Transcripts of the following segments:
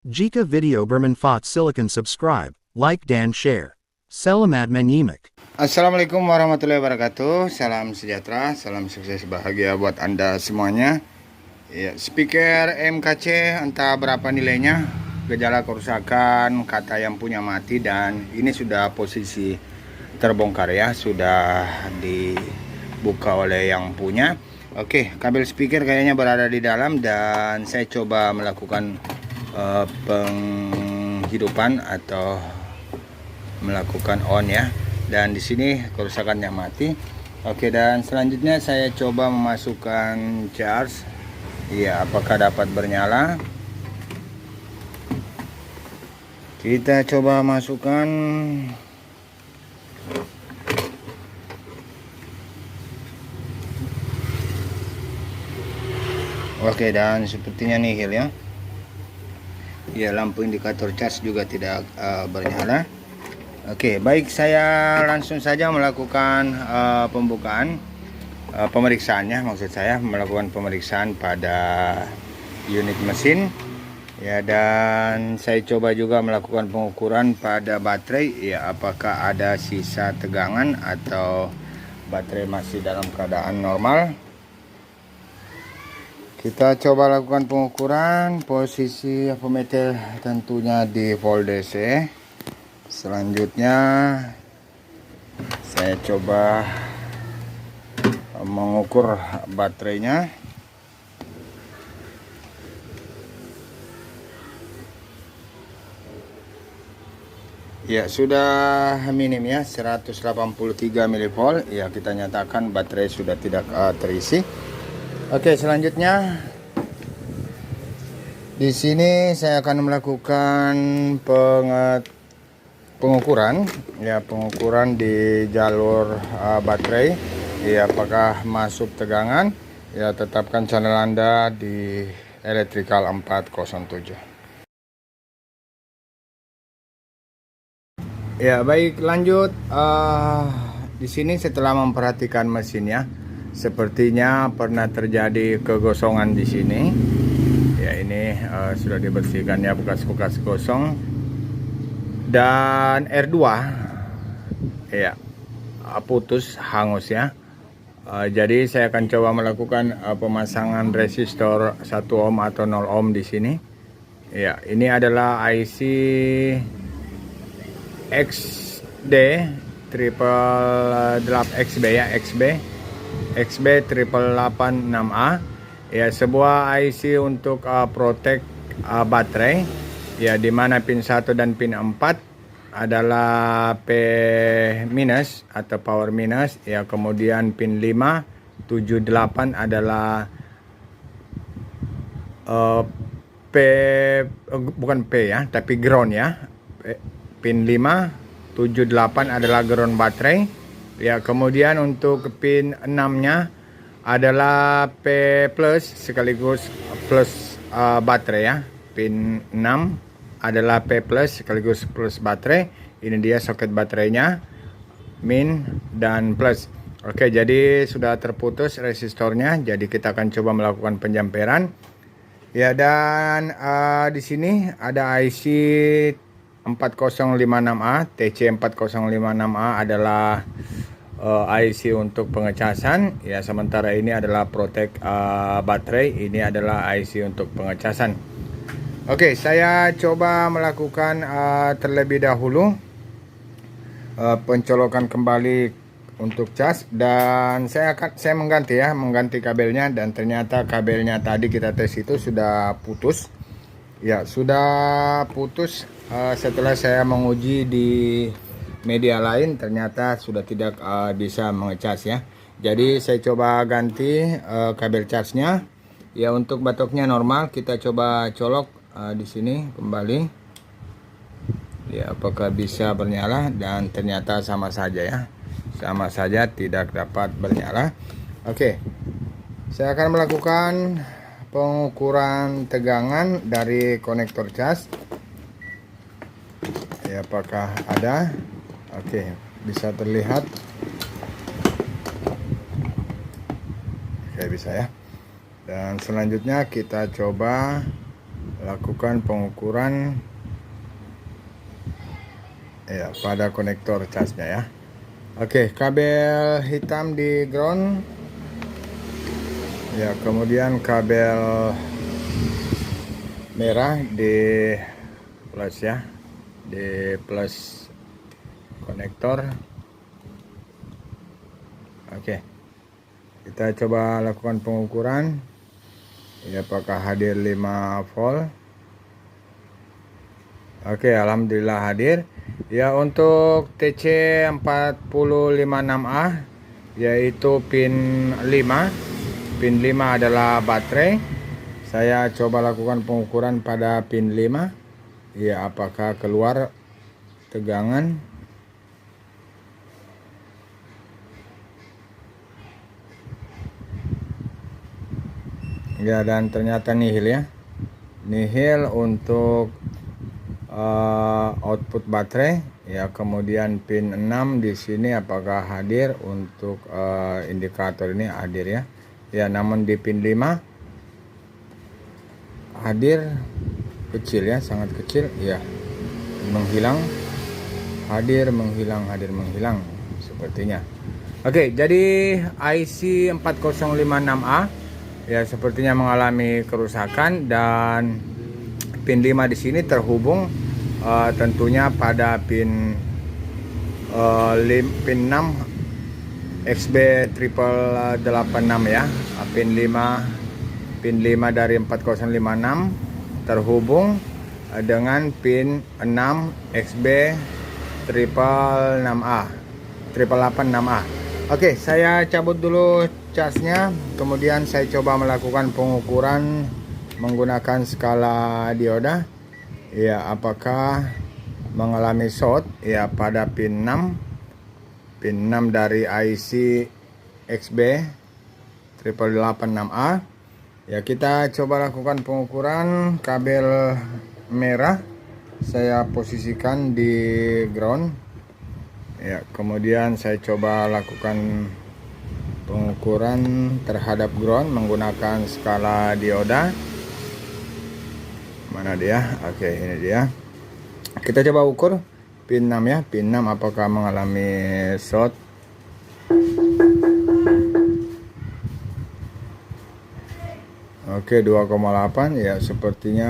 Jika video bermanfaat silakan subscribe, like dan share. Selamat menyimak. Assalamualaikum warahmatullahi wabarakatuh. Salam sejahtera, salam sukses bahagia buat Anda semuanya. Ya, speaker MKC entah berapa nilainya, gejala kerusakan, kata yang punya mati, dan ini sudah posisi terbongkar ya, sudah dibuka oleh yang punya. Oke, kabel speaker kayaknya berada di dalam dan saya coba melakukan penghidupan atau melakukan on ya, dan di sini kerusakannya mati. Oke, dan selanjutnya saya coba memasukkan charge ya, apakah dapat bernyala. Kita coba masukkan. Oke, dan sepertinya nihil ya. Ya, lampu indikator charge juga tidak bernyala. Oke, baik, saya langsung saja melakukan pembukaan pemeriksaannya. Maksud saya melakukan pemeriksaan pada unit mesin ya, dan saya coba juga melakukan pengukuran pada baterai ya, apakah ada sisa tegangan atau baterai masih dalam keadaan normal. Kita coba lakukan pengukuran posisi avometer tentunya di volt DC. Selanjutnya saya coba mengukur baterainya. Ya, sudah minim ya, 183 mV. Ya, kita nyatakan baterai sudah tidak terisi. Oke, selanjutnya di sini saya akan melakukan pengukuran ya, pengukuran di jalur baterai ya, apakah masuk tegangan ya. Tetapkan channel Anda di Electrical 407. Ya, baik, lanjut. Di sini setelah memperhatikan mesinnya, sepertinya pernah terjadi kegosongan di sini. Ya, ini sudah dibersihkan ya, bekas-bekas gosong. Dan R2 ya putus, hangus ya. Jadi saya akan coba melakukan pemasangan resistor 1 ohm atau 0 ohm di sini. Ya, ini adalah IC XD triple 8XB ya, XB 8886A ya, sebuah IC untuk protect baterai ya, dimana pin 1 dan pin 4 adalah P minus atau power minus ya, kemudian pin 5, 7, 8 adalah P, bukan P ya, tapi ground ya. Pin 5, 7, 8 adalah ground baterai ya, kemudian untuk pin 6 nya adalah P plus sekaligus plus baterai ya. Pin 6 adalah P plus sekaligus plus baterai. Ini dia soket baterainya, min dan plus. Oke, jadi sudah terputus resistornya, jadi kita akan coba melakukan penjamperan ya. Dan di sini ada IC 4056A, TC 4056A adalah IC untuk pengecasan ya, sementara ini adalah protect baterai, ini adalah IC untuk pengecasan. Oke, saya coba melakukan terlebih dahulu pencolokan kembali untuk cas, dan saya mengganti kabelnya, dan ternyata kabelnya tadi kita tes itu sudah putus ya, sudah putus. Setelah saya menguji di media lain, ternyata sudah tidak bisa mengecas ya. Jadi saya coba ganti kabel charge-nya ya. Untuk batoknya normal, kita coba colok di sini kembali ya, apakah bisa bernyala, dan ternyata sama saja ya, sama saja tidak dapat bernyala. Oke, saya akan melakukan pengukuran tegangan dari konektor cas ya, apakah ada. Oke, bisa terlihat. Oke, bisa ya. Dan selanjutnya kita coba lakukan pengukuran ya pada konektor casnya ya. Oke, kabel hitam di ground ya, kemudian kabel merah di plus ya, di plus konektor. Oke, kita coba lakukan pengukuran ya, apakah hadir 5 volt. Oke, alhamdulillah hadir ya. Untuk TC 456A yaitu pin 5. Pin 5 adalah baterai. Saya coba lakukan pengukuran pada pin 5 ya, apakah keluar tegangan. Ya, dan ternyata nihil ya, nihil untuk output baterai ya. Kemudian pin 6 di sini apakah hadir untuk indikator ini hadir ya. Ya, namun di pin 5 hadir kecil ya, sangat kecil ya, menghilang, hadir menghilang, hadir menghilang sepertinya. Oke, jadi IC 4056A ya sepertinya mengalami kerusakan, dan pin 5 di sini terhubung tentunya pada pin 6 XB triple 86 ya. Pin 5 dari 4056 terhubung dengan pin 6 XB triple 86A. Oke, saya cabut dulu casnya, kemudian saya coba melakukan pengukuran menggunakan skala dioda ya, apakah mengalami short ya pada pin 6 dari IC XB 8886A ya. Kita coba lakukan pengukuran. Kabel merah saya posisikan di ground ya, kemudian saya coba lakukan pengukuran terhadap ground menggunakan skala dioda. Mana dia? Oke, ini dia. Kita coba ukur pin 6 ya. Pin 6 apakah mengalami short. Oke, 2,8 ya, sepertinya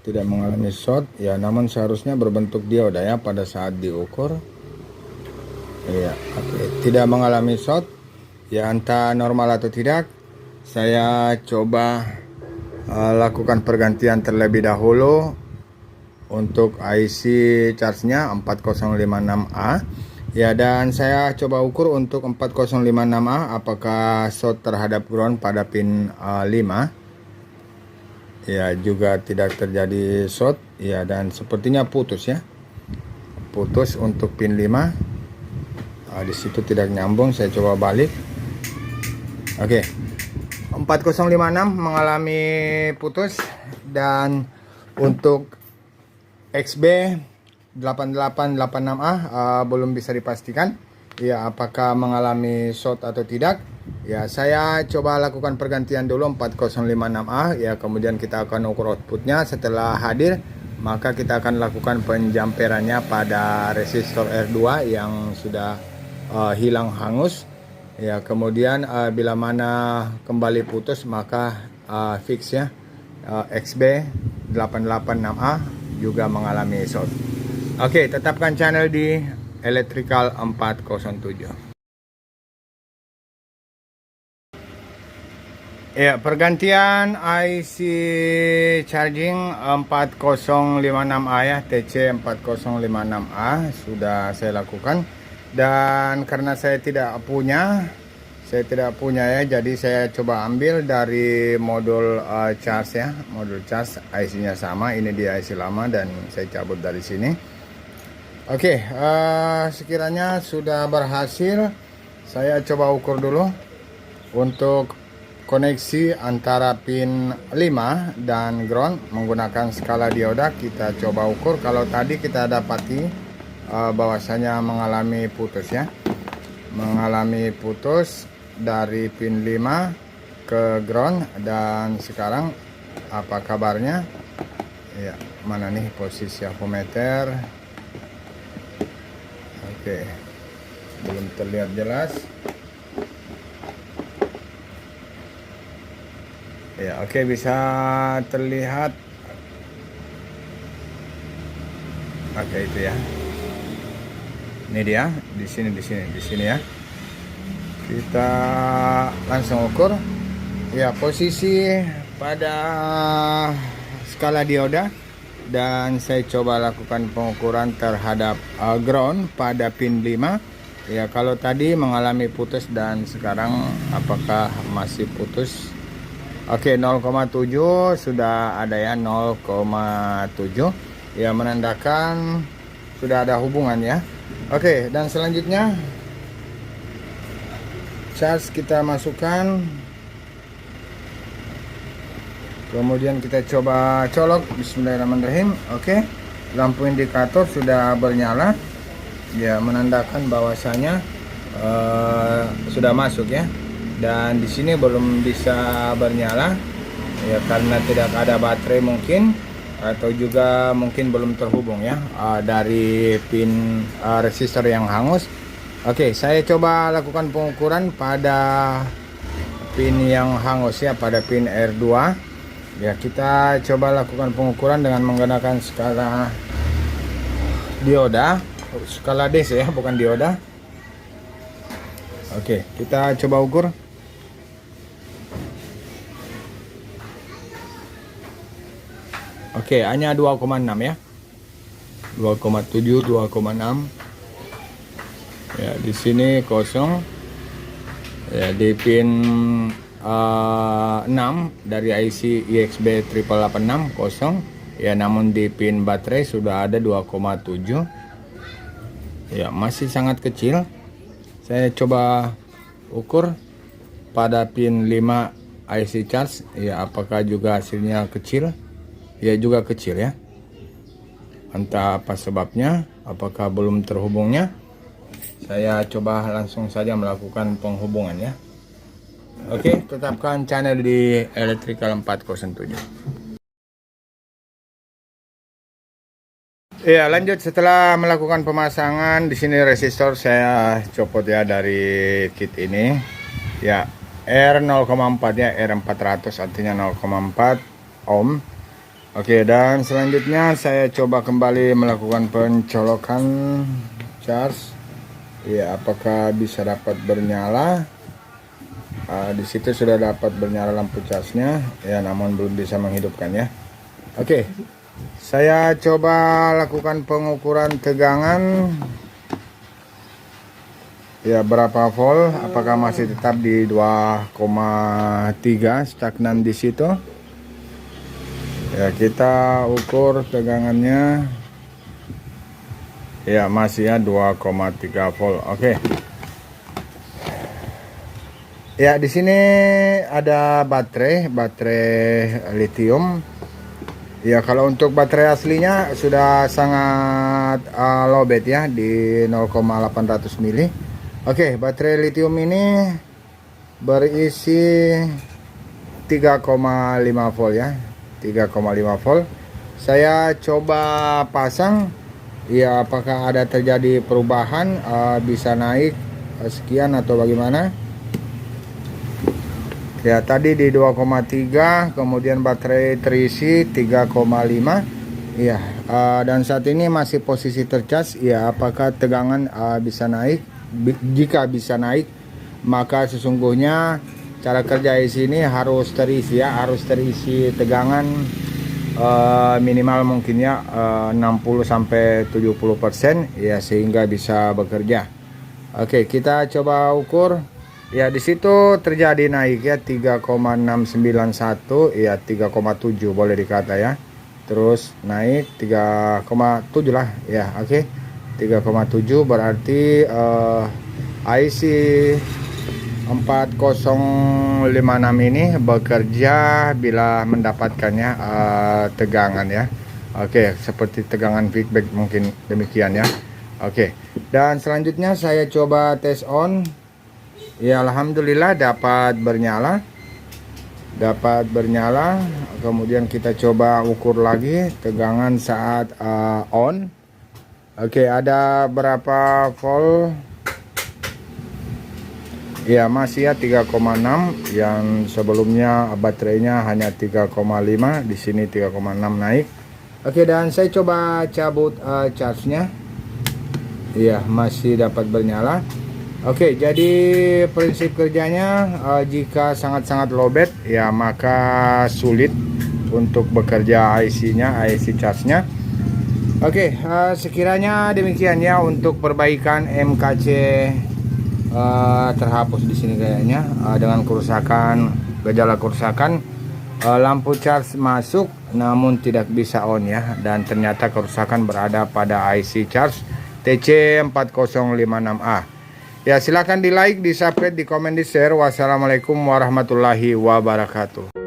tidak mengalami short ya, namun seharusnya berbentuk dioda ya pada saat diukur ya. Oke, tidak mengalami short ya, entah normal atau tidak. Saya coba lakukan pergantian terlebih dahulu untuk IC charge-nya 4056A ya, dan saya coba ukur untuk 4056A apakah short terhadap ground pada pin 5 ya, juga tidak terjadi short ya, dan sepertinya putus ya, putus untuk pin 5. Di situ tidak nyambung, saya coba balik. Oke, 4056 mengalami putus, dan untuk XB 8886A belum bisa dipastikan ya apakah mengalami short atau tidak ya. Saya coba lakukan pergantian dulu 4056A ya, kemudian kita akan ukur outputnya. Setelah hadir maka kita akan lakukan penjamperannya pada resistor R2 yang sudah hilang hangus ya. Kemudian bila mana kembali putus maka fix ya, XB 886A juga mengalami short. Oke, tetapkan channel di Electrical 407. Ya, pergantian IC charging 4056A ya, TC 4056A sudah saya lakukan, dan karena saya tidak punya ya, jadi saya coba ambil dari modul charge ya, modul charge IC-nya sama, ini dia IC lama dan saya cabut dari sini. Oke, sekiranya sudah berhasil, saya coba ukur dulu untuk koneksi antara pin 5 dan ground menggunakan skala dioda. Kita coba ukur. Kalau tadi kita dapati bahwasanya mengalami putus ya, mengalami putus dari pin 5 ke ground, dan sekarang apa kabarnya. Ya, mana nih posisi avometer? Oke, belum terlihat jelas. Ya, oke, bisa terlihat. Oke, itu ya. Ini dia, di sini ya. Kita langsung ukur. Ya, posisi pada skala dioda, dan saya coba lakukan pengukuran terhadap ground pada pin 5. Ya, kalau tadi mengalami putus dan sekarang apakah masih putus? Oke, 0,7 sudah ada ya, 0,7 ya, menandakan sudah ada hubungan ya. Oke, dan selanjutnya charge kita masukkan. Kemudian kita coba colok. Bismillahirrahmanirrahim. Oke, lampu indikator sudah bernyala ya, menandakan bahwasanya sudah masuk ya. Dan di sini belum bisa bernyala ya, karena tidak ada baterai mungkin, atau juga mungkin belum terhubung ya dari pin resistor yang hangus. Oke, saya coba lakukan pengukuran pada pin yang hangus ya, pada pin R2. Ya, kita coba lakukan pengukuran dengan menggunakan skala dioda, skala DC ya, bukan dioda. Oke, kita coba ukur. Oke, hanya 2,6 ya. 2,7, 2,6. Ya, di sini kosong. Ya, di pin 6 dari IC EXB 886 kosong ya, namun di pin baterai sudah ada 2,7 ya, masih sangat kecil. Saya coba ukur pada pin 5 IC charge ya, apakah juga hasilnya kecil? Ya, juga kecil ya, entah apa sebabnya, apakah belum terhubungnya. Saya coba langsung saja melakukan penghubungan ya. Oke, tetapkan channel di Electrical 407. Ya, lanjut setelah melakukan pemasangan. Di sini resistor saya copot ya dari kit ini. Ya, R0,4 ya, R400 artinya 0,4 ohm. Oke, dan selanjutnya saya coba kembali melakukan pencolokan charge. Ya, apakah bisa dapat bernyala? Di situ sudah dapat bernyala lampu charge-nya ya, namun belum bisa menghidupkan ya. Oke, saya coba lakukan pengukuran tegangan ya, berapa volt, apakah masih tetap di 2,3 stagnan di situ ya. Kita ukur tegangannya ya, masih ya 2,3 volt. Oke. Ya, di sini ada baterai lithium. Ya, kalau untuk baterai aslinya sudah sangat lowbat ya, di 0,800 mili. Oke, baterai lithium ini berisi 3,5 volt ya, 3,5 volt. Saya coba pasang ya, apakah ada terjadi perubahan, bisa naik sekian atau bagaimana. Ya, tadi di 2,3, kemudian baterai terisi 3,5 ya, dan saat ini masih posisi tercas ya. Apakah tegangan bisa naik? Jika bisa naik, maka sesungguhnya cara kerja di sini harus terisi ya, harus terisi tegangan minimal mungkin ya 60-70% ya, sehingga bisa bekerja. Oke, kita coba ukur. Ya, di situ terjadi naik ya, 3,691 ya, 3,7 boleh dikata ya. Terus naik 3,7 lah ya. Oke, 3,7 berarti IC 4056 ini bekerja bila mendapatkannya tegangan ya. Oke, seperti tegangan feedback mungkin demikian ya. Oke, dan selanjutnya saya coba tes on. Ya, alhamdulillah dapat bernyala. dapat bernyala. Kemudian kita coba ukur lagi tegangan saat on. Oke, ada berapa volt? Ya, masih ya 3,6. Yang sebelumnya baterainya hanya 3,5, di sini 3,6 naik. Oke, dan saya coba cabut charge-nya. Iya, masih dapat bernyala. Oke, jadi prinsip kerjanya jika sangat-sangat lowbat ya maka sulit untuk bekerja IC-nya, IC charge-nya. Oke, sekiranya demikian ya untuk perbaikan MKC terhapus di sini kayaknya dengan kerusakan, gejala kerusakan lampu charge masuk namun tidak bisa on ya, dan ternyata kerusakan berada pada IC charge TC4056A. Ya, silakan di like, di subscribe, di komen, di share. Wassalamualaikum warahmatullahi wabarakatuh.